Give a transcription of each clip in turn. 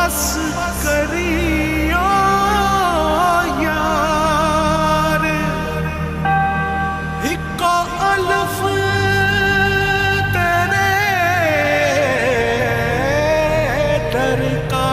बस करियो यार इको अल्फ तेरे दरकार।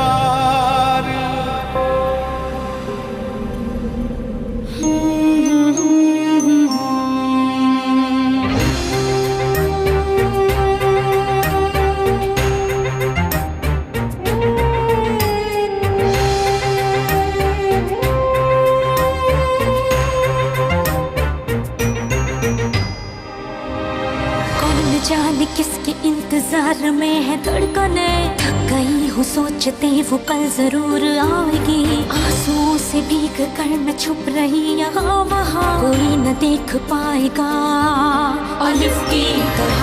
जाने किसके इंतजार में है धड़कने, थक गई हूँ सोचते वो कल जरूर आएगी। आंसुओं से भीग कर मैं छुप रही यहाँ वहाँ, कोई न देख पाएगा अलिफ की तरह।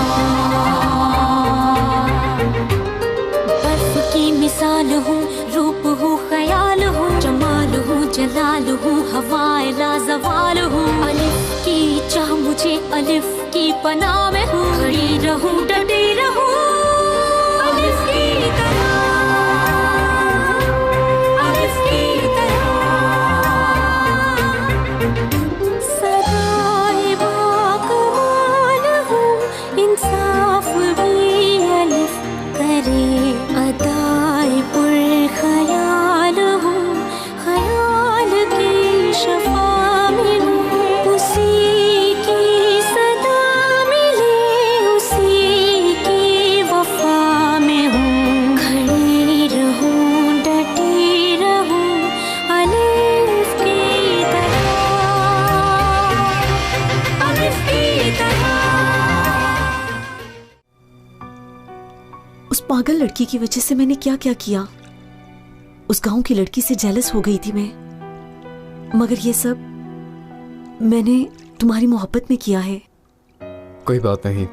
बर्फ की मिसाल हूँ, रूप हूँ, ख्याल हूँ, जमाल हूँ, जलाल हूँ, हवाए लाजवाल हूँ। अलिफ की चाह मुझे अलिफ की पनाह में हूँ, खड़ी रहूं डटी रहूं अलिफ की तरह, अलिफ की तरह। सदाए बाकमाल हूँ, इंसाफ भी अलिफ करे, अदाए पुरख्याल हूँ, ख्याल की शफा में हूँ, उसी की सदा मिले, उसी की वफा में हूँ। खड़ी रहूं डटी रहूं अलिफ की तरह, अलिफ की तरह। उस पागल लड़की की वजह से मैंने क्या क्या किया। उस गांव की लड़की से जेलस हो गई थी मैं, मगर ये सब मैंने तुम्हारी मोहब्बत में किया है। कोई बात नहीं,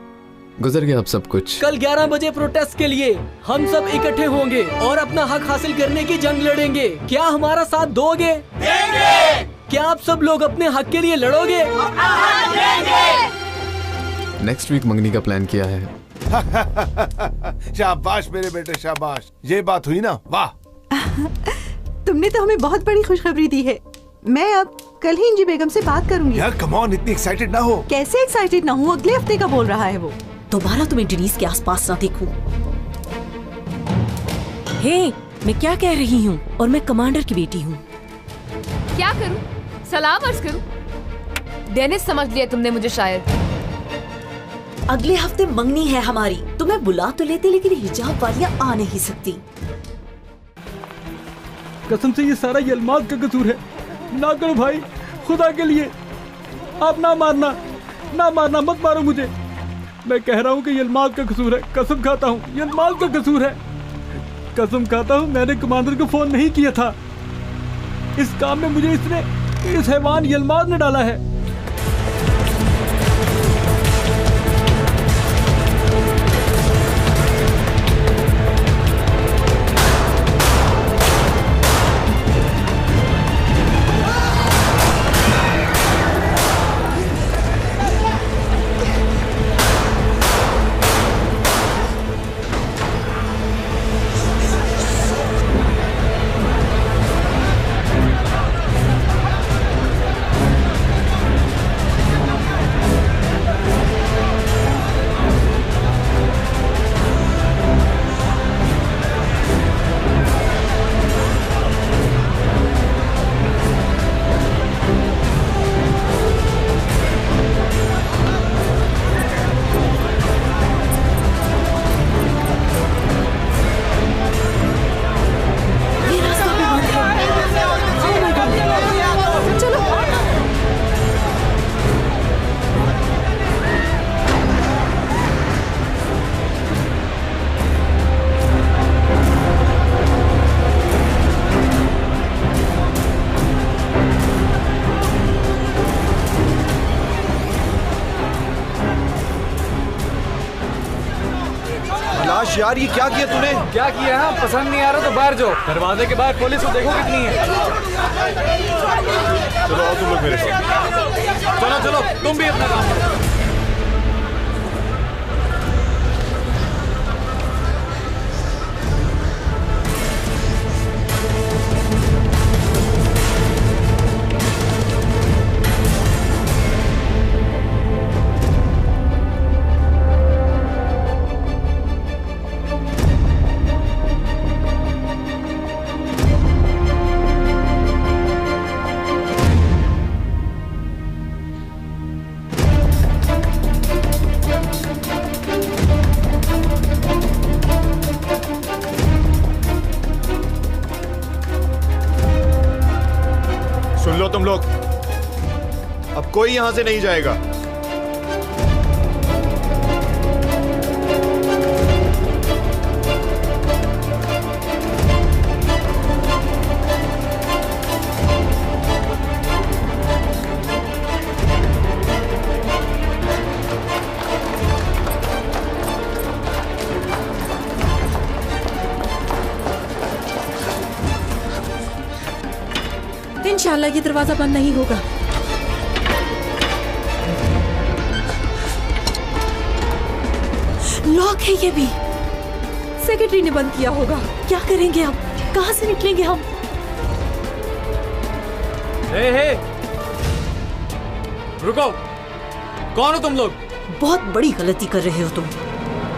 गुजर गया अब सब कुछ। कल 11 बजे प्रोटेस्ट के लिए हम सब इकट्ठे होंगे और अपना हक हासिल करने की जंग लड़ेंगे। क्या हमारा साथ दोगे? देंगे। क्या आप सब लोग अपने हक के लिए लड़ोगे? अपना हक देंगे। नेक्स्ट वीक मंगनी का प्लान किया है। शाबाश मेरे बेटे शाबाश, ये बात हुई ना, वाह। तुमने तो हमें बहुत बड़ी खुशखबरी दी है। मैं अब कल ही इंजी बेगम से बात करूंगी। यार कम ऑन, इतनी एक्साइटेड ना हो। कैसे एक्साइटेड ना हूँ, अगले हफ्ते का बोल रहा है वो। दोबारा तुम्हें डेनिस के आसपास ना देखूं। हे, मैं क्या कह रही हूँ? और मैं कमांडर की बेटी हूँ। क्या करूँ? सलाम अर्ज करूँ? डेनिस समझ लिया तुमने मुझे शायद। अगले हफ्ते मंगनी है हमारी, तो मैं बुला तो लेती लेकिन हिजाब वालियाँ आ नहीं सकती। कसम से ये सारा यलमाज का कसूर है। ना करो भाई, खुदा के लिए आप ना मारना, ना मारना, मत मारो मुझे। मैं कह रहा हूँ कि यलमाज का कसूर है, कसम खाता हूँ यलमाज का कसूर है। कसम खाता हूँ मैंने कमांडर को फोन नहीं किया था। इस काम में मुझे इस हैवान यलमाज ने डाला है। यार ये क्या किया तूने? क्या किया है? पसंद नहीं आ रहा तो बाहर जाओ। दरवाजे के बाहर पुलिस को देखो कितनी है। चलो आओ तुम लोग मेरे साथ। चलो चलो तुम भी अपना काम करो। तुम लोग। अब कोई यहां से नहीं जाएगा। इंशाल्लाह ये दरवाजा बंद नहीं होगा। लॉक है ये भी। सेक्रेटरी ने बंद किया होगा। क्या करेंगे अब? कहाँ से निकलेंगे हम? हे रुको, कौन हो तुम लोग? बहुत बड़ी गलती कर रहे हो तुम।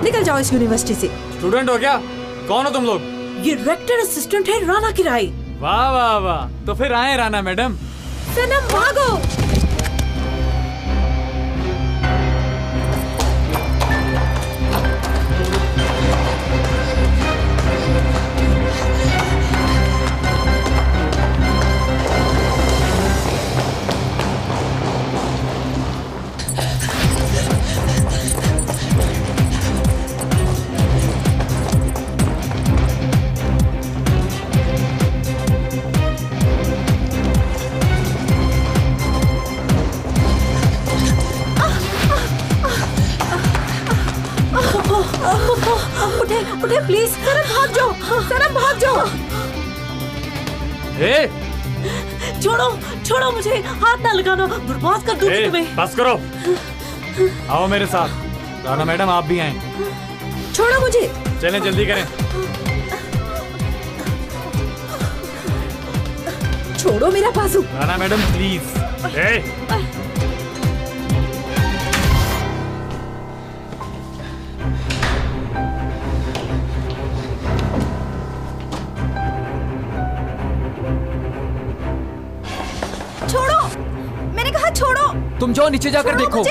निकल जाओ इस यूनिवर्सिटी से। स्टूडेंट हो क्या? कौन हो तुम लोग? ये रेक्टर असिस्टेंट है राना किराई। वाह वाह वाह, तो फिर आए राना मैडम। सनम भागो। उठे प्लीज। सनम भाग जाओ, सनम भाग जाओ। छोड़ो छोड़ो मुझे, हाथ ना लगाना, बर्बाद कर दूंगी तुम्हें। बस करो, आओ मेरे साथ। राना मैडम आप भी आए। छोड़ो मुझे। चलें जल्दी करें। छोड़ो मेरा बाजू। Rana madam please. छोड़ो, मैंने कहा छोड़ो। तुम जाओ नीचे जाकर देखो।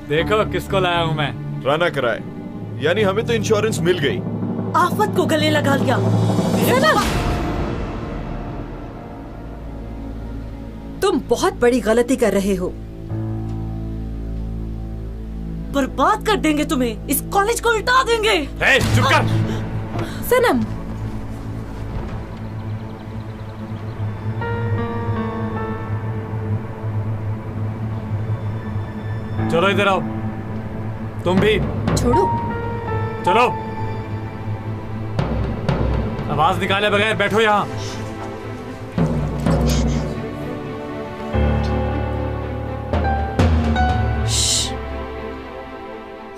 देखो किसको लाया हूँ मैं। राना किराए, यानी हमें तो इंश्योरेंस मिल गई। आफत को गले लगा लिया। तुम बहुत बड़ी गलती कर रहे हो। बर्बाद कर देंगे तुम्हें, इस कॉलेज को उल्टा देंगे। चुप कर। सनम, चलो इधर आओ। तुम भी छोड़ो। चलो, आवाज निकाले बगैर बैठो यहाँ।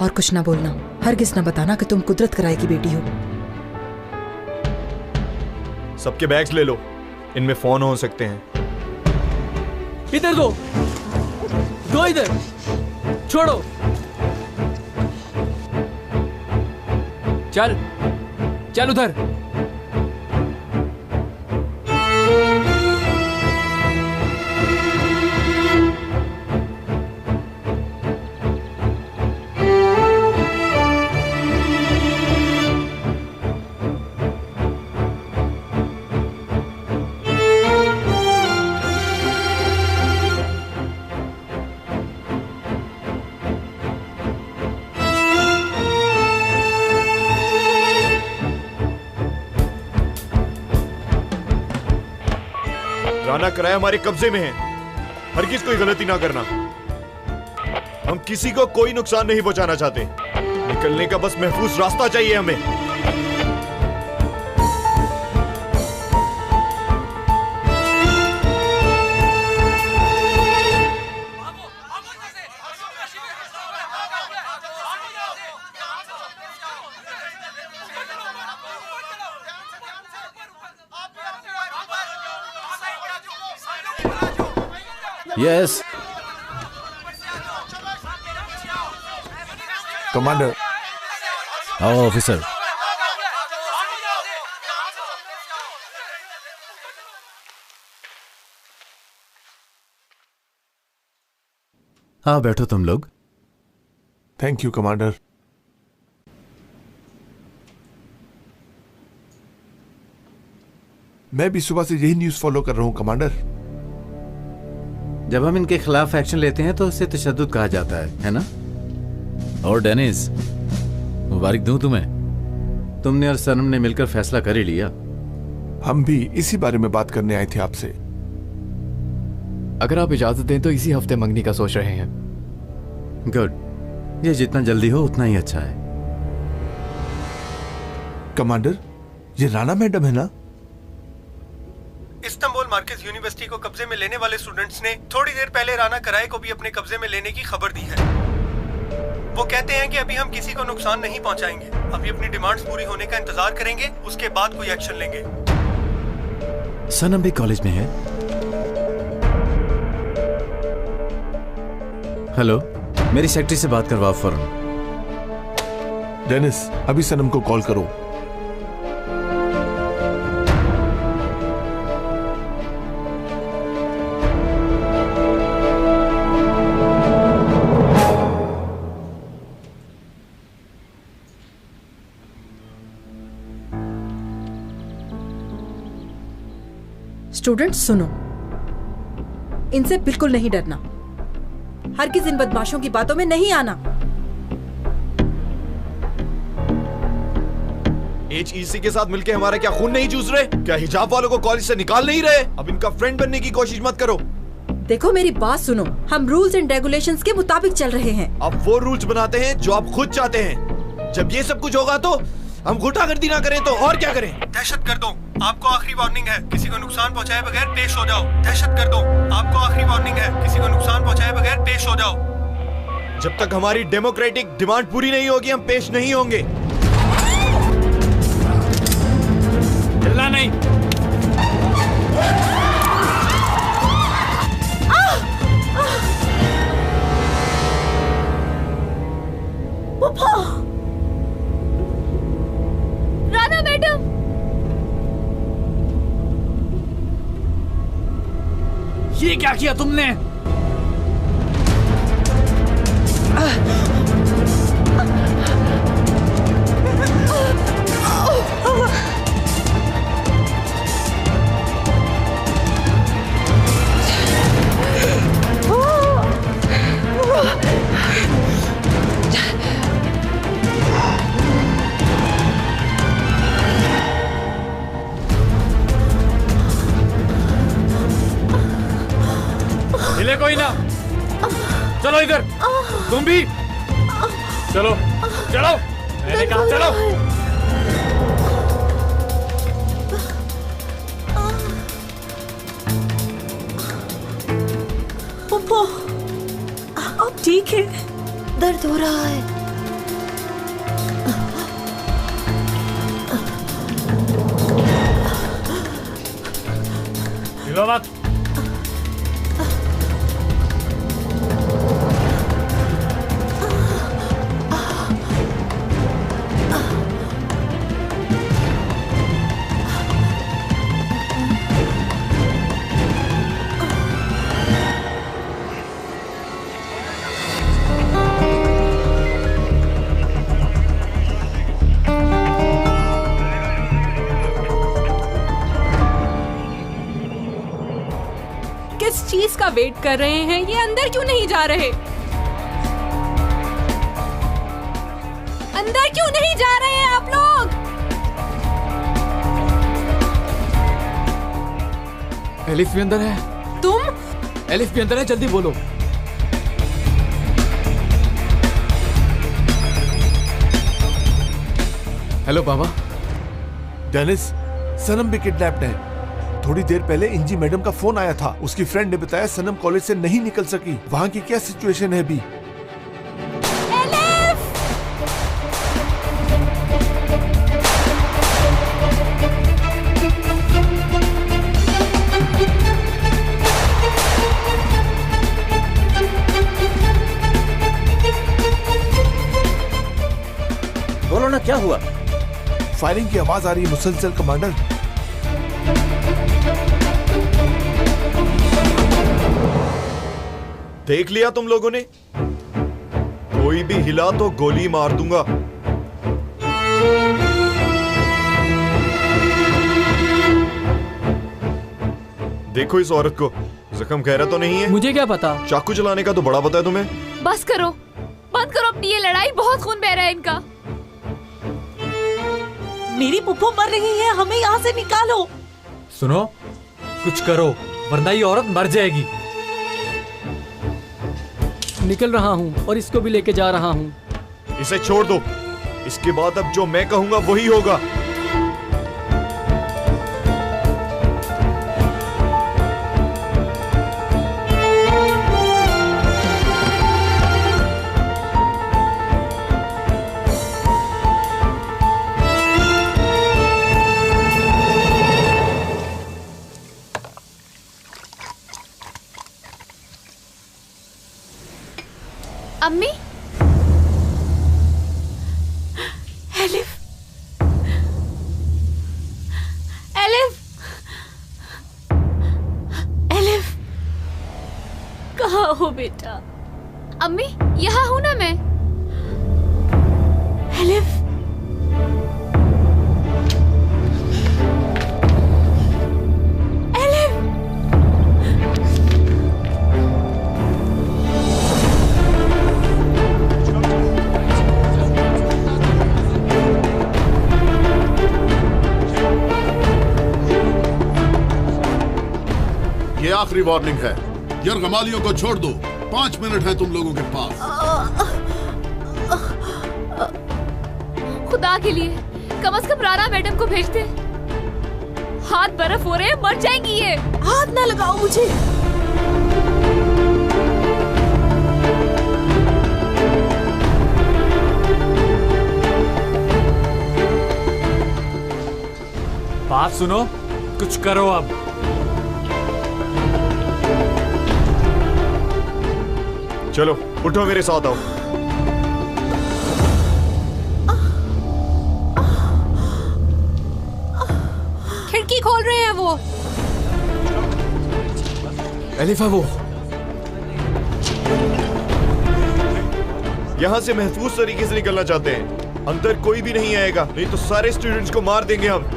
और कुछ ना बोलना, हरगिज ना बताना कि तुम कुदरत कराई की बेटी हो। सबके बैग्स ले लो, इनमें फोन हो सकते हैं। इधर दो इधर। छोड़ो। चल चल उधर। राना किराया हमारे कब्जे में है। हरगिज कोई गलती ना करना। हम किसी को कोई नुकसान नहीं पहुंचाना चाहते। निकलने का बस महफूज रास्ता चाहिए हमें। Yes commander. आओ ऑफिसर। हाँ बैठो तुम लोग। Thank you commander. मैं भी सुबह से यही न्यूज फॉलो कर रहा हूं कमांडर। जब हम इनके खिलाफ एक्शन लेते हैं तो उसे तशद्दुद कहा जाता है ना? और डेनिस, मुबारक दूं तुम्हें, तुमने और सनम ने मिलकर फैसला कर ही लिया। हम भी इसी बारे में बात करने आए थे आपसे। अगर आप इजाजत दें तो इसी हफ्ते मंगनी का सोच रहे हैं। गुड, ये जितना जल्दी हो उतना ही अच्छा है। कमांडर, ये राना मैडम है ना? इस्तांबुल मार्कज यूनिवर्सिटी को कब्जे में लेने वाले स्टूडेंट्स ने थोड़ी देर पहले राना कराए को भी अपने कब्जे में लेने की खबर दी है। वो कहते हैं कि अभी हम किसी को नुकसान नहीं पहुंचाएंगे, अभी अपनी डिमांड्स पूरी होने का इंतजार करेंगे, उसके बाद कोई एक्शन लेंगे। सनम भी कॉलेज में है। हेलो, मेरी सेक्रेटरी से बात करवाओ फौरन। डेनिस, अभी सनम को कॉल करो। स्टूडेंट्स सुनो, इनसे बिल्कुल नहीं डरना, हरगिज़ इन बदमाशों की बातों में नहीं आना। HEC के साथ मिलके हमारा क्या खून नहीं चूस रहे? क्या हिजाब वालों को कॉलेज से निकाल नहीं रहे? अब इनका फ्रेंड बनने की कोशिश मत करो। देखो मेरी बात सुनो, हम रूल्स एंड रेगुलेशंस के मुताबिक चल रहे हैं। अब वो रूल्स बनाते हैं जो आप खुद चाहते हैं। जब ये सब कुछ होगा तो हम गुंडागर्दी ना करें तो और क्या करें? दहशतगर्दों, आपको आखिरी वार्निंग है, किसी को नुकसान पहुंचाए बगैर पेश हो जाओ। दहशतगर्दों, आपको आखिरी वार्निंग है, किसी को नुकसान पहुंचाए बगैर पेश हो जाओ। जब तक हमारी डेमोक्रेटिक डिमांड पूरी नहीं होगी हम पेश नहीं होंगे। चिल्ला नहीं। राना मैडम, ये क्या किया तुमने? हिले कोई ना, चलो इधर। तुम भी चलो, चलो, मैंने कहा चलो। पप्पा, अब ठीक है? दर्द हो रहा है। हिलो मत। किस चीज का वेट कर रहे हैं? ये अंदर क्यों नहीं जा रहे? अंदर क्यों नहीं जा रहे हैं आप लोग? एलिफ भी अंदर है। तुम? एलिफ भी अंदर है, जल्दी बोलो। हेलो बाबा। डेनिस, सनम भी किडनैप्ड है। थोड़ी देर पहले इंजी मैडम का फोन आया था। उसकी फ्रेंड ने बताया सनम कॉलेज से नहीं निकल सकी। वहाँ की क्या सिचुएशन है अभी? बोलो ना, क्या हुआ? फायरिंग की आवाज आ रही है मुसलसल कमांडर। देख लिया तुम लोगों ने? कोई भी हिला तो गोली मार दूंगा। देखो इस औरत को, जख्म गहरा तो नहीं है? मुझे क्या पता? चाकू चलाने का तो बड़ा पता है तुम्हें। बस करो, बंद करो अपनी ये लड़ाई, बहुत खून बह रहा है इनका। मेरी पुप्पो मर रही है, हमें यहाँ से निकालो। सुनो, कुछ करो वरना ये औरत मर जाएगी। निकल रहा हूँ और इसको भी लेके जा रहा हूँ। इसे छोड़ दो, इसके बाद अब जो मैं कहूंगा वही होगा। अम्मी? एलिफ, एलिफ, एलिफ, कहाँ हो बेटा? अम्मी, यहाँ हूँ ना मैं। एलिफ, ये आखिरी वार्निंग है। यरगमालियों को छोड़ दो, 5 मिनट है तुम लोगों के पास। खुदा के लिए कम से कम राना मैडम को भेज दे। हाथ बर्फ हो रहे हैं, मर जाएंगी ये। हाथ ना लगाओ मुझे। बात सुनो, कुछ करो अब। चलो उठो, मेरे साथ आओ। खिड़की खोल रहे हैं वो। एलिफा, वो यहाँ से महफूज तरीके से निकलना चाहते हैं। अंदर कोई भी नहीं आएगा, नहीं तो सारे स्टूडेंट्स को मार देंगे हम।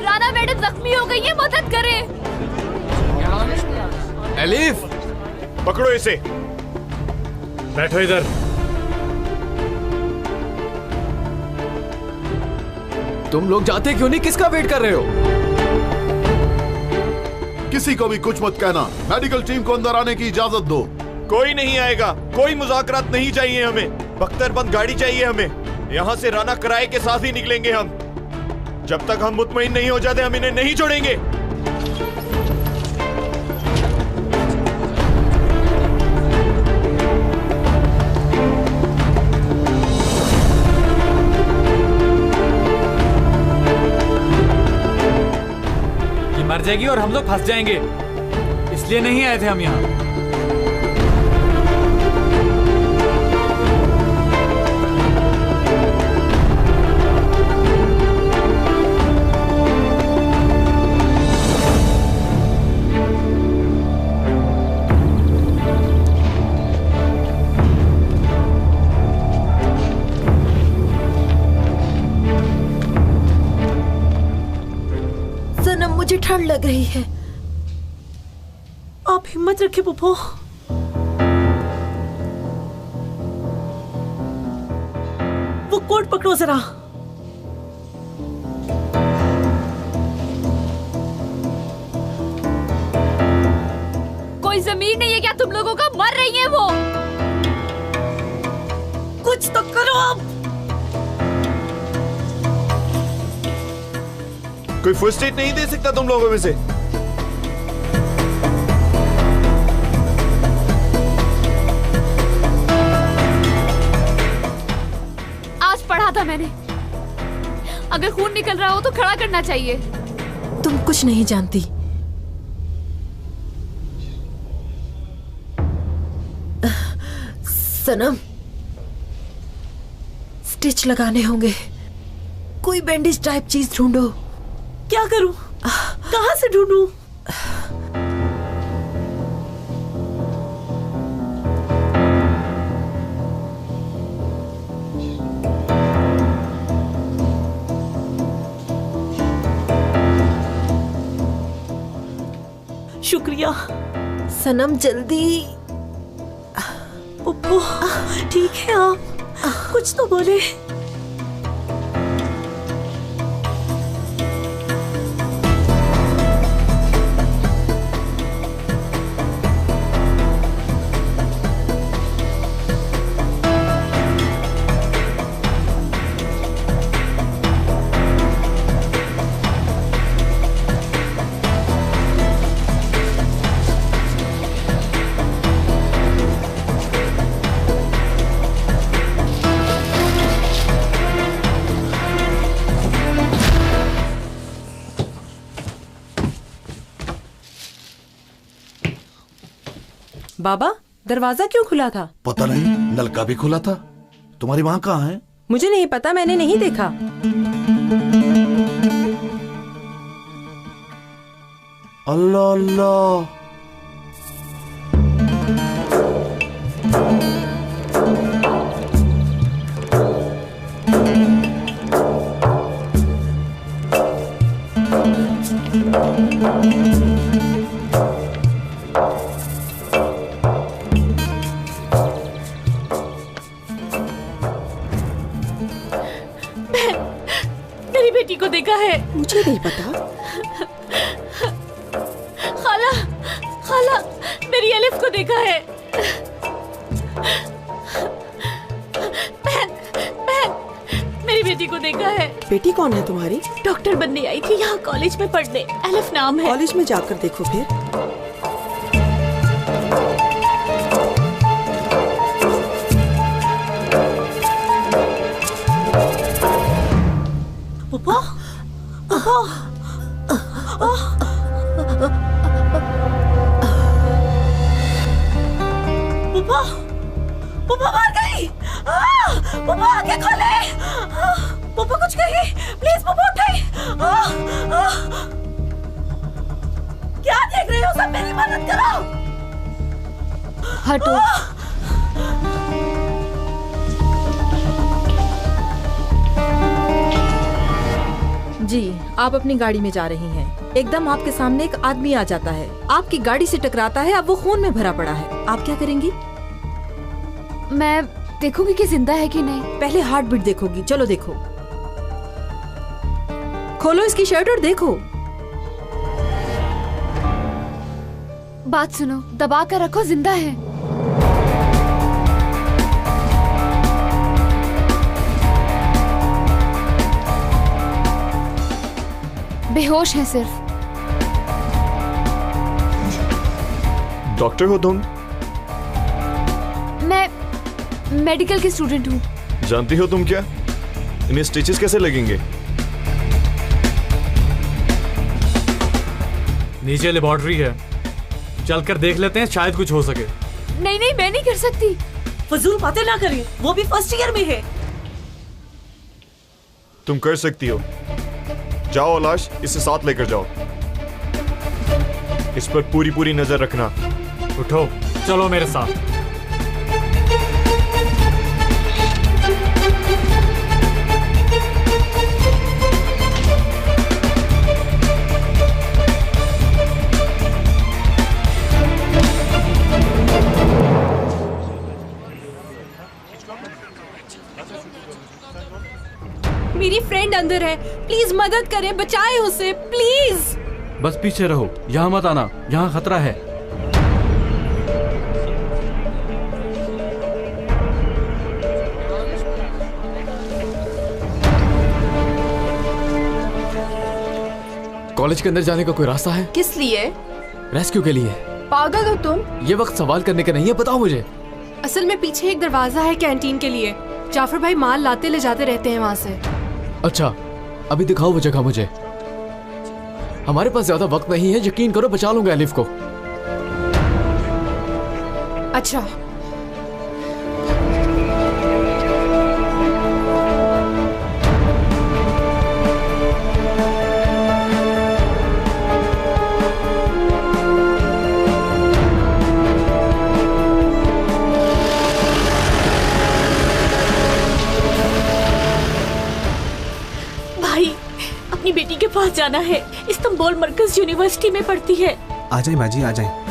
राना मैडम जख्मी हो गई है, मदद करें। एलिफ, पकड़ो इसे। बैठो इधर। तुम लोग जाते क्यों नहीं? किसका वेट कर रहे हो? किसी को भी कुछ मत कहना। मेडिकल टीम को अंदर आने की इजाजत दो। कोई नहीं आएगा, कोई मुज़ाकरात नहीं चाहिए हमें। बख्तरबंद गाड़ी चाहिए हमें। यहाँ से राना किराए के साथ ही निकलेंगे हम। जब तक हम मुतमईन नहीं हो जाते, हम इन्हें नहीं छोड़ेंगे। मर जाएगी और हम लोग फंस जाएंगे, इसलिए नहीं आए थे हम यहाँ। मुझे ठंड लग रही है। आप हिम्मत रखिए पुप्पो। वो कोट पकड़ो जरा। कोई जमीर नहीं है क्या तुम लोगों का? मर रही है वो। कुछ तो करो अब। कोई फर्स्ट एड नहीं दे सकता तुम लोगों में से? आज पढ़ा था मैंने, अगर खून निकल रहा हो तो खड़ा करना चाहिए। तुम कुछ नहीं जानती। सनम, स्टिच लगाने होंगे। कोई बैंडेज टाइप चीज ढूंढो। क्या करूं? कहां से ढूंढूं? शुक्रिया सनम, जल्दी। पप्पू ठीक है आप? कुछ तो बोले। बाबा, दरवाजा क्यों खुला था? पता नहीं, नलका भी खुला था। तुम्हारी माँ कहाँ है? मुझे नहीं पता, मैंने नहीं देखा। अल्लाह अल्लाह। मेरी बेटी को देखा है। मुझे नहीं पता। खाला, खाला, मेरी अलिफ को देखा है। बहन, बहन, मेरी बेटी को देखा है। बेटी कौन है तुम्हारी? डॉक्टर बनने आई थी यहाँ कॉलेज में पढ़ने। अलिफ नाम है। कॉलेज में जाकर देखो फिर। पापा, पापा, पापा, पापा मर गई। पापा आंखें खोले। पापा कुछ कहिए प्लीज। पापा उठाइए। क्या देख रहे हो? सब मेरी मदद करो। हटो। जी, आप अपनी गाड़ी में जा रही हैं। एकदम आपके सामने एक आदमी आ जाता है, आपकी गाड़ी से टकराता है। अब वो खून में भरा पड़ा है। आप क्या करेंगी? मैं देखूंगी कि जिंदा है कि नहीं। पहले हार्ट बीट देखोगी। चलो देखो, खोलो इसकी शर्ट और देखो। बात सुनो, दबा कर रखो, जिंदा है। बेहोश है सिर्फ। डॉक्टर हो तुम? मैं मेडिकल की स्टूडेंट हूँ। जानती हो तुम क्या इन्हें स्टिचेस कैसे लगेंगे? नीचे लेबोरेटरी है, चलकर देख लेते हैं, शायद कुछ हो सके। नहीं नहीं, मैं नहीं कर सकती। फजूल बातें ना करिए, वो भी फर्स्ट ईयर में है। तुम कर सकती हो। जाओ लाश, इसे साथ लेकर जाओ। इस पर पूरी पूरी नजर रखना। उठो, चलो मेरे साथ। मेरी फ्रेंड अंदर है, प्लीज मदद करें, बचाएं उसे प्लीज। बस पीछे रहो, यहाँ मत आना, यहाँ खतरा है। कॉलेज के अंदर जाने का कोई रास्ता है? किस लिए? रेस्क्यू के लिए। पागल हो तुम? ये वक्त सवाल करने का नहीं है, बताओ मुझे। असल में पीछे एक दरवाजा है कैंटीन के लिए। जाफर भाई माल लाते ले जाते रहते हैं वहाँ से। अच्छा, अभी दिखाओ वो जगह मुझे। हमारे पास ज्यादा वक्त नहीं है, यकीन करो बचा लूंगा एलिफ को। अच्छा, भाई अपनी बेटी के पास जाना है। इस्तांबुल मरकज यूनिवर्सिटी में पढ़ती है। आ जाए माँ जी, आ जाए।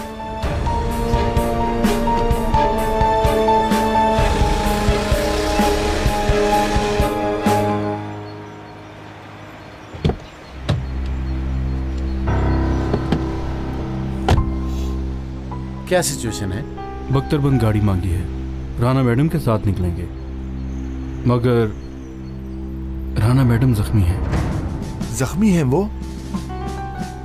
क्या सिचुएशन है? बख्तरबंद गाड़ी मांगी है, राना मैडम के साथ निकलेंगे, मगर राना मैडम जख्मी है। जख्मी है वो?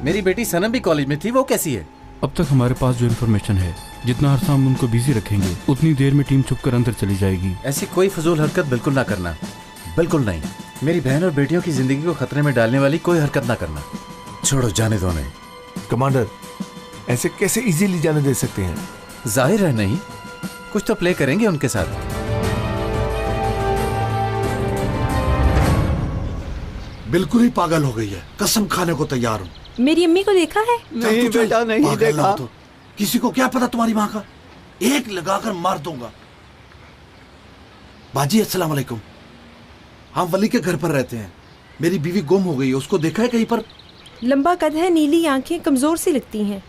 मेरी बेटी सनम भी कॉलेज में थी, वो कैसी है? अब तक हमारे पास जो इन्फॉर्मेशन है, जितना अरसा हम उनको बिजी रखेंगे उतनी देर में टीम छुपकर अंदर चली जाएगी। ऐसी कोई फजूल हरकत बिल्कुल ना करना, बिल्कुल नहीं। मेरी बहन और बेटियों की जिंदगी को खतरे में डालने वाली कोई हरकत ना करना। छोड़ो, जाने दो उन्हें। कमांडर, ऐसे कैसे इजीली जाने दे सकते हैं? जाहिर है नहीं, कुछ तो प्ले करेंगे उनके साथ। बिल्कुल ही पागल हो गई है, कसम खाने को तैयार हूँ। मेरी अम्मी को देखा है? नहीं बेटा, नहीं देखा। तो किसी को क्या पता तुम्हारी माँ का? एक लगाकर मार दूंगा। बाजी अस्सलाम वालेकुम। हम वली के घर पर रहते हैं, मेरी बीवी गुम हो गई है, उसको देखा है कहीं पर? लंबा कद है, नीली आंखें, कमजोर सी लगती हैं।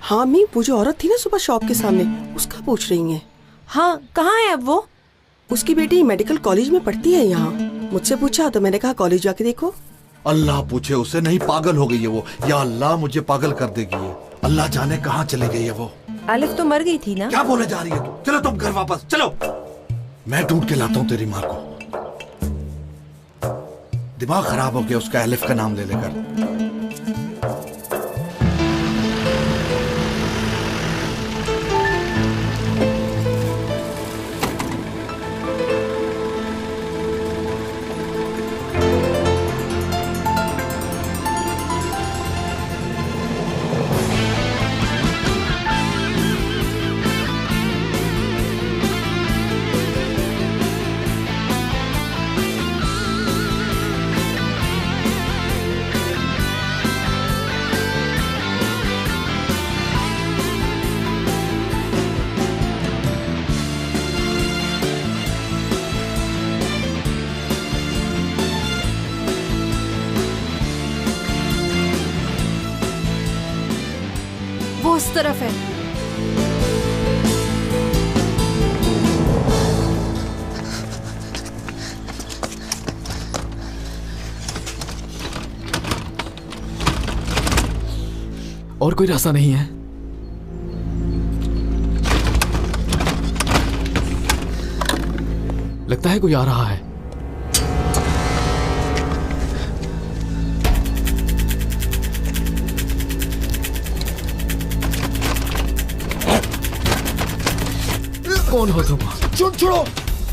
हाँ मी, वो जो औरत थी ना सुबह शॉप के सामने, उसका पूछ रही हैं। हाँ, कहाँ है अब वो? उसकी बेटी मेडिकल कॉलेज में पढ़ती है यहाँ। मुझसे पूछा तो मैंने कहा कॉलेज जाके देखो। अल्लाह पूछे उसे, नहीं पागल हो गई है वो। या अल्लाह, मुझे पागल कर देगी ये। अल्लाह जाने कहाँ चली गई है वो। आलिफ तो मर गई थी ना? क्या बोले जा रही है तू? चलो तुम घर वापस चलो, मैं ढूंढ के लाता हूँ तेरी माँ को। दिमाग खराब हो गया उसका एलिफ का नाम ले लेकर। उस तरफ है। और कोई रास्ता नहीं है? लगता है कोई आ रहा है। कौन हो तुम? छोड़ो,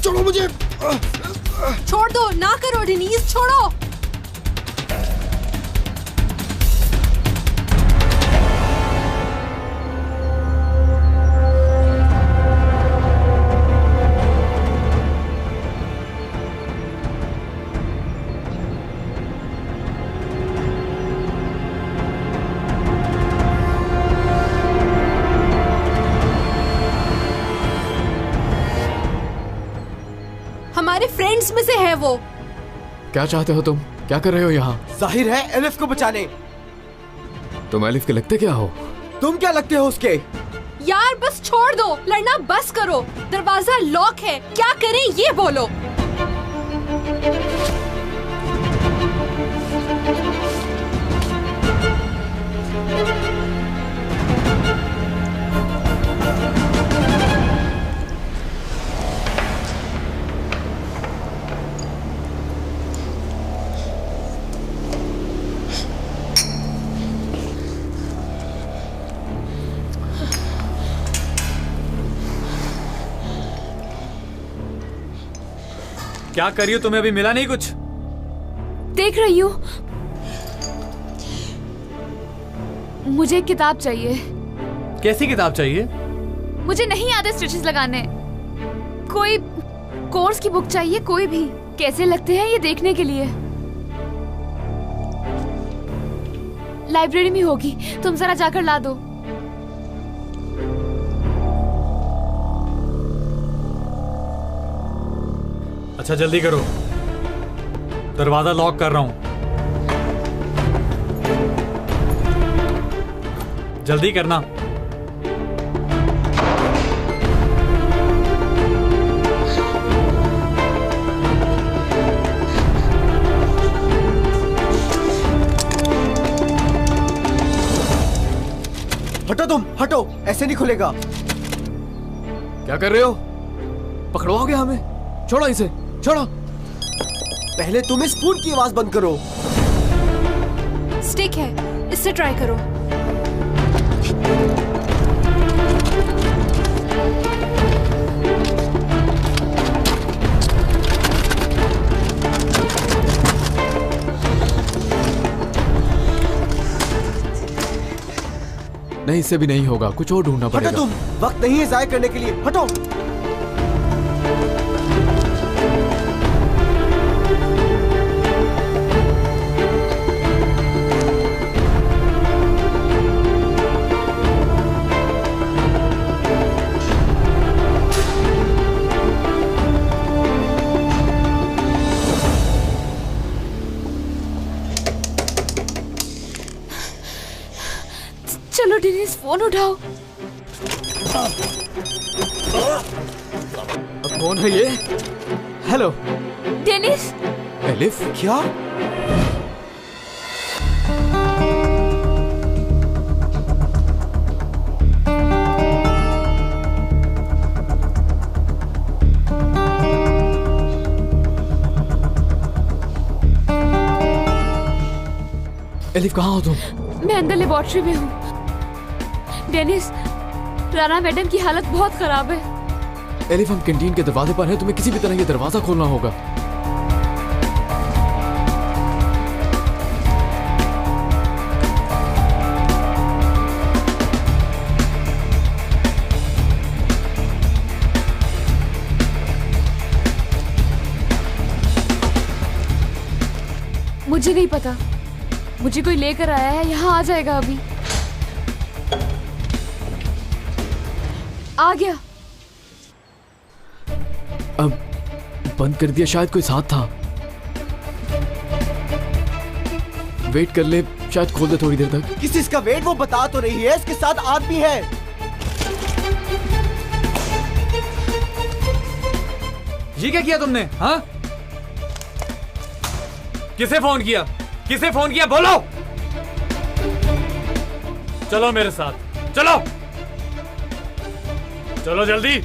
छोड़ो मुझे। छोड़ दो, ना करो डेनीज, छोड़ो। हमारे फ्रेंड्स में से है वो। क्या चाहते हो तुम? क्या कर रहे हो यहाँ? जाहिर है एलिफ को बचाने। तुम एलिफ के लगते क्या हो? तुम क्या लगते हो उसके? यार बस छोड़ दो, लड़ना बस करो। दरवाजा लॉक है, क्या करें ये बोलो। क्या कर रही हो? तुम्हें अभी मिला नहीं कुछ? देख रही हूँ। मुझे एक किताब चाहिए। कैसी किताब चाहिए? मुझे नहीं आते स्टिचेस लगाने। कोई कोर्स की बुक चाहिए, कोई भी। कैसे लगते हैं ये देखने के लिए। लाइब्रेरी में होगी, तुम जरा जाकर ला दो। अच्छा जल्दी करो, दरवाजा लॉक कर रहा हूं। जल्दी करना। हटो तुम, हटो, ऐसे नहीं खुलेगा। क्या कर रहे हो? पकड़वाओगे हमें? छोड़ो इसे, छोड़ो। पहले तुम इस फोन की आवाज बंद करो। स्टिक है, इससे ट्राई करो। नहीं, इससे भी नहीं होगा, कुछ और ढूंढना पड़ेगा। हटो तुम, वक्त नहीं है जाया करने के लिए, हटो। चलो डेनिस, फोन उठाओ। कौन है ये? Hello Dennis. एलिफ? क्या? एलिफ कहाँ हो तुम? मैं अंदर लेबोरेटरी में हूँ। डेनिस, राना मैडम की हालत बहुत खराब है। एलिफ, हम कैंटीन के दरवाजे पर हैं, तुम्हें किसी भी तरह ये दरवाजा खोलना होगा। मुझे नहीं पता, मुझे कोई लेकर आया है, यहाँ आ जाएगा अभी। आ गया। अब बंद कर दिया, शायद कोई साथ था। वेट कर ले, शायद खोल दे थोड़ी देर तक। किस चीज का वेट? वो बता तो रही है, इसके साथ आदमी है। ये क्या किया तुमने? हाँ, किसे फोन किया? किसे फोन किया? बोलो। चलो मेरे साथ, चलो चलो जल्दी।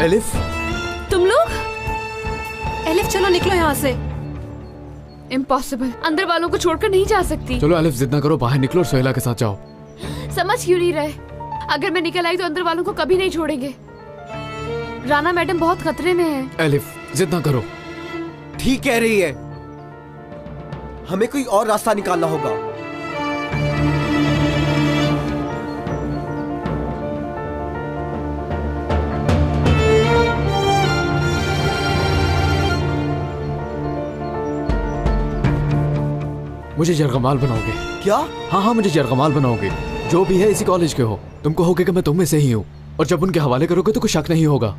एलिफ, तुम लोग? एलिफ चलो निकलो यहाँ से। इम्पॉसिबल, अंदर वालों को छोड़कर नहीं जा सकती। चलो एलिफ, जिद ना करो, बाहर निकलो और सोहेला के साथ जाओ। समझ क्यों नहीं रहे? अगर मैं निकल आई तो अंदर वालों को कभी नहीं छोड़ेंगे। राना मैडम बहुत खतरे में है। एलिफ, जिद ना करो। ठीक कह रही है, हमें कोई और रास्ता निकालना होगा। मुझे जरगमाल बनाओगे? क्या? हाँ हाँ, मुझे जरगमाल बनाओगे। जो भी है इसी कॉलेज के हो, तुमको होगे कि मैं तुम में से ही हूँ, और जब उनके हवाले करोगे तो कोई शक नहीं होगा।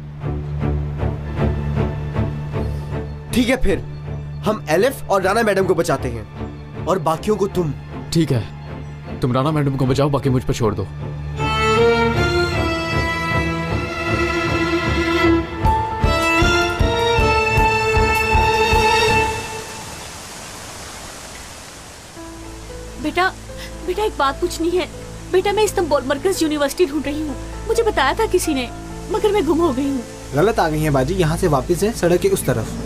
ठीक है फिर, हम एलिफ और राना मैडम को बचाते हैं और बाकियों को तुम। ठीक है, तुम राना मैडम को बचाओ, बाकी मुझ पर छोड़ दो। बेटा बेटा एक बात पूछनी है। बेटा मैं इस्तांबुल मरकज यूनिवर्सिटी ढूंढ रही हूँ। मुझे बताया था किसी ने, मगर मैं गुम हो गई हूँ। गलत आ गई है बाजी, यहाँ से वापस है, सड़क के उस तरफ।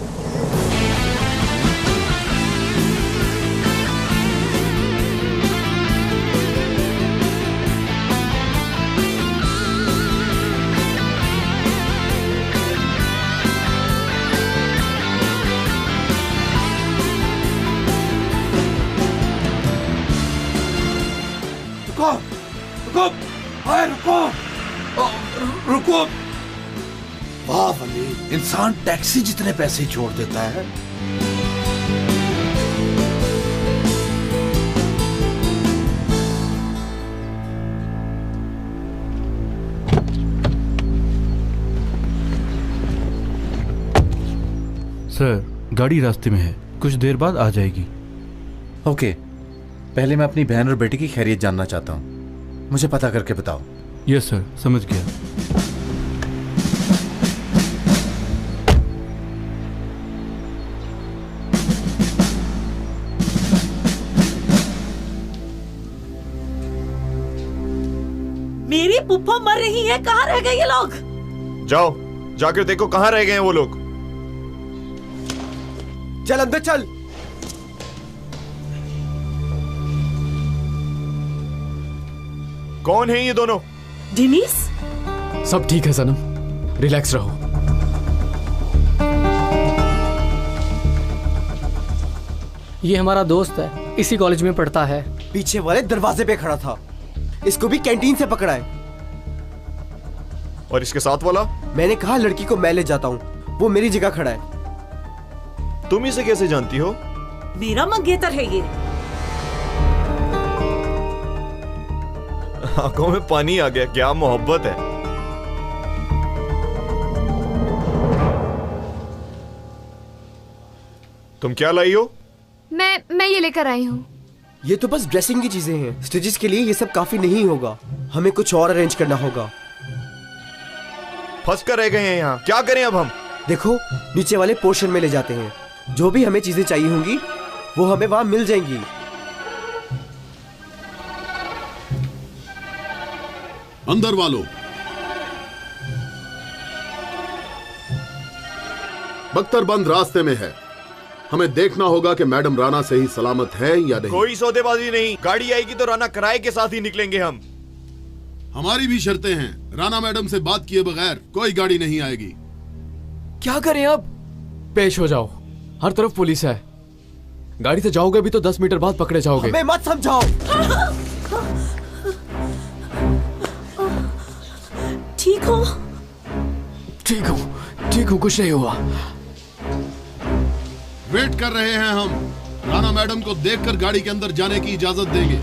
रुको, हाय रुको, रुको। वाह वली, इंसान टैक्सी जितने पैसे छोड़ देता है। सर, गाड़ी रास्ते में है, कुछ देर बाद आ जाएगी। ओके, पहले मैं अपनी बहन और बेटी की खैरियत जानना चाहता हूँ, मुझे पता करके बताओ। यस सर, समझ गया। मेरी पुप्पो मर रही है, कहाँ रह गए ये लोग? जाओ, जाकर देखो कहाँ रह गए हैं वो लोग। चल अंदर चल। कौन है ये दोनों? डेनिस? सब ठीक है सनम, रिलैक्स रहो। ये हमारा दोस्त है, इसी कॉलेज में पढ़ता है। पीछे वाले दरवाजे पे खड़ा था, इसको भी कैंटीन से पकड़ा है। और इसके साथ वाला? मैंने कहा लड़की को मैं ले जाता हूँ, वो मेरी जगह खड़ा है। तुम इसे कैसे जानती हो? मेरा मंगेतर है ये। आंखों में पानी आ गया, क्या मोहब्बत है। तुम क्या लाई हो? मैं ये लेकर आई हूँ। ये तो बस ड्रेसिंग की चीजें हैं, स्टेजेस के लिए ये सब काफी नहीं होगा, हमें कुछ और अरेंज करना होगा। फंस कर रह गए हैं यहाँ, क्या करें अब हम? देखो, नीचे वाले पोर्शन में ले जाते हैं, जो भी हमें चीजें चाहिए होंगी वो हमें वहां मिल जाएंगी। अंदर वालों, बख्तरबंद रास्ते में है, हमें देखना होगा कि मैडम राना सही सलामत है या नहीं। कोई सौदेबाजी नहीं, गाड़ी आएगी तो राना किराए के साथ ही निकलेंगे हम। हमारी भी शर्तें हैं, राना मैडम से बात किए बगैर कोई गाड़ी नहीं आएगी। क्या करें अब? पेश हो जाओ, हर तरफ पुलिस है। गाड़ी से जाओगे भी तो 10 मीटर बाद पकड़े जाओगे। हमें मत समझाओ। ठीक हो? ठीक हूँ, कुछ नहीं हुआ। वेट कर रहे हैं हम, राना मैडम को देखकर गाड़ी के अंदर जाने की इजाजत देंगे।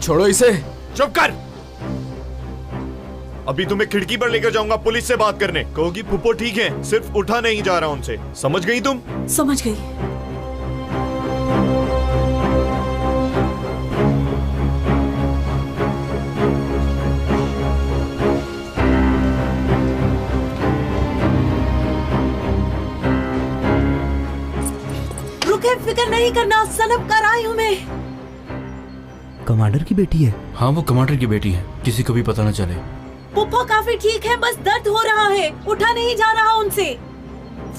छोड़ो इसे। चुप कर। अभी तुम्हें खिड़की पर लेकर जाऊंगा पुलिस से बात करने, कहोगी पुप्पो ठीक है, सिर्फ उठा नहीं जा रहा उनसे। समझ गई तुम? समझ गई। रुके, फिक्र नहीं करना, सनम कर आई हूं मैं। कमांडर की बेटी है? हाँ, वो कमांडर की बेटी है, किसी को भी पता न चले। पुप्पो काफी ठीक है, बस दर्द हो रहा है, उठा नहीं जा रहा उनसे।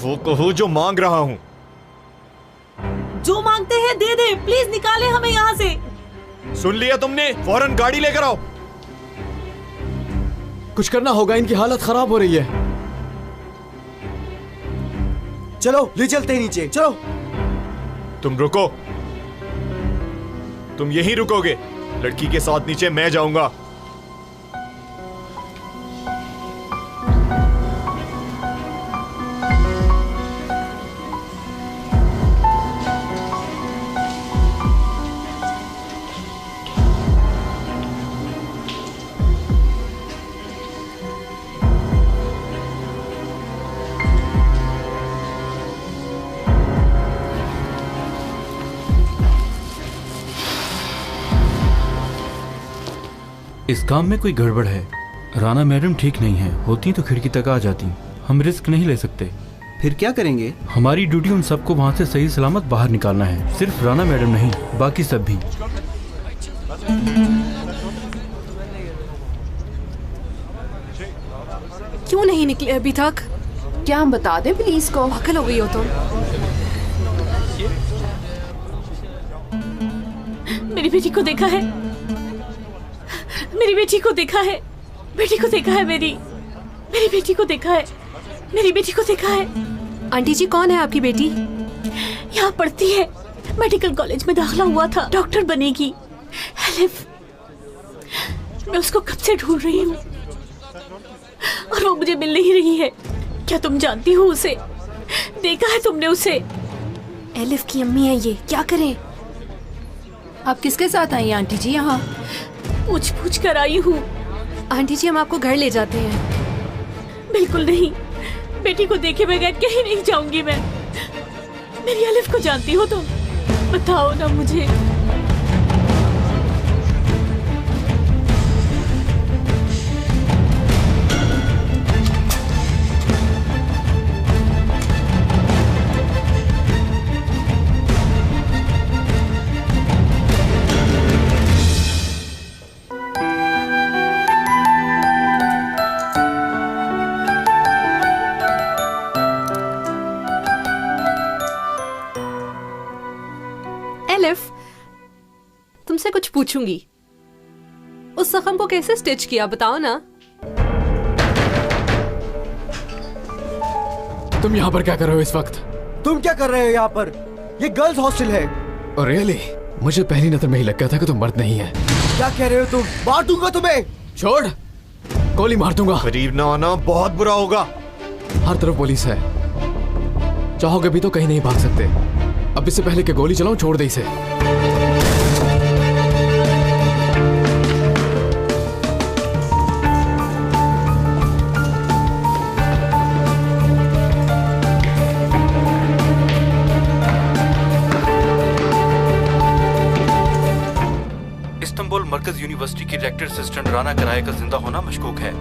वो कहो जो मांग रहा हूँ। जो मांगते हैं दे दे, प्लीज निकाले हमें यहाँ से। सुन लिया तुमने, फौरन गाड़ी लेकर आओ। कुछ करना होगा, इनकी हालत खराब हो रही है। चलो ले चलते हैं नीचे, चलो। तुम रुको, तुम यहीं रुकोगे, लड़की के साथ नीचे मैं जाऊंगा। इस काम में कोई गड़बड़ है। राना मैडम ठीक नहीं है, होती तो खिड़की तक आ जाती। हम रिस्क नहीं ले सकते। फिर क्या करेंगे? हमारी ड्यूटी उन सबको वहाँ से सही सलामत बाहर निकालना है, सिर्फ राना मैडम नहीं, बाकी सब भी। क्यों नहीं निकले अभी तक? क्या हम बता दें पुलिस को? पागल हो गई हो तुम। मेरी बेटी को देखा है, मेरी बेटी को देखा है, बेटी को देखा है, मेरी बेटी को देखा है, मेरी बेटी को देखा है। आंटी जी कौन है आपकी बेटी? यहाँ पढ़ती है, मेडिकल कॉलेज में दाखिला हुआ था, डॉक्टर बनेगी। एलिफ, मैं उसको कब से ढूंढ रही हूँ और वो मुझे मिल नहीं रही है। क्या तुम जानती हो उसे? देखा है तुमने उसे? एलिफ की अम्मी है ये, क्या करें? आप किसके साथ आई हैं आंटी जी यहाँ? पूछ कर आई हूँ। आंटी जी हम आपको घर ले जाते हैं। बिल्कुल नहीं, बेटी को देखे बगैर कहीं नहीं जाऊंगी मैं। मेरी एलिफ को जानती हो तुम? बताओ ना मुझे। एलिफ, तुमसे कुछ पूछूंगी। उस जख्म को कैसे स्टिच किया बताओ ना। तुम यहाँ पर क्या कर रहे हो इस वक्त? तुम क्या कर रहे हो यहाँ पर? ये गर्ल्स हॉस्टल है। रियली? मुझे पहली नजर में ही लग गया था कि तुम मर्द नहीं है। क्या कह रहे हो तुम? मार दूंगा तुम्हें। छोड़, गोली मार दूंगा। करीब ना आना, बहुत बुरा होगा। हर तरफ पुलिस है, चाहोगे भी तो कहीं नहीं भाग सकते। अब इससे पहले कि गोली चलाऊं, छोड़ दे इसे। इस्तांबुल मरकज यूनिवर्सिटी की रेक्टर असिस्टेंट राना कराए का जिंदा होना मशकूक है।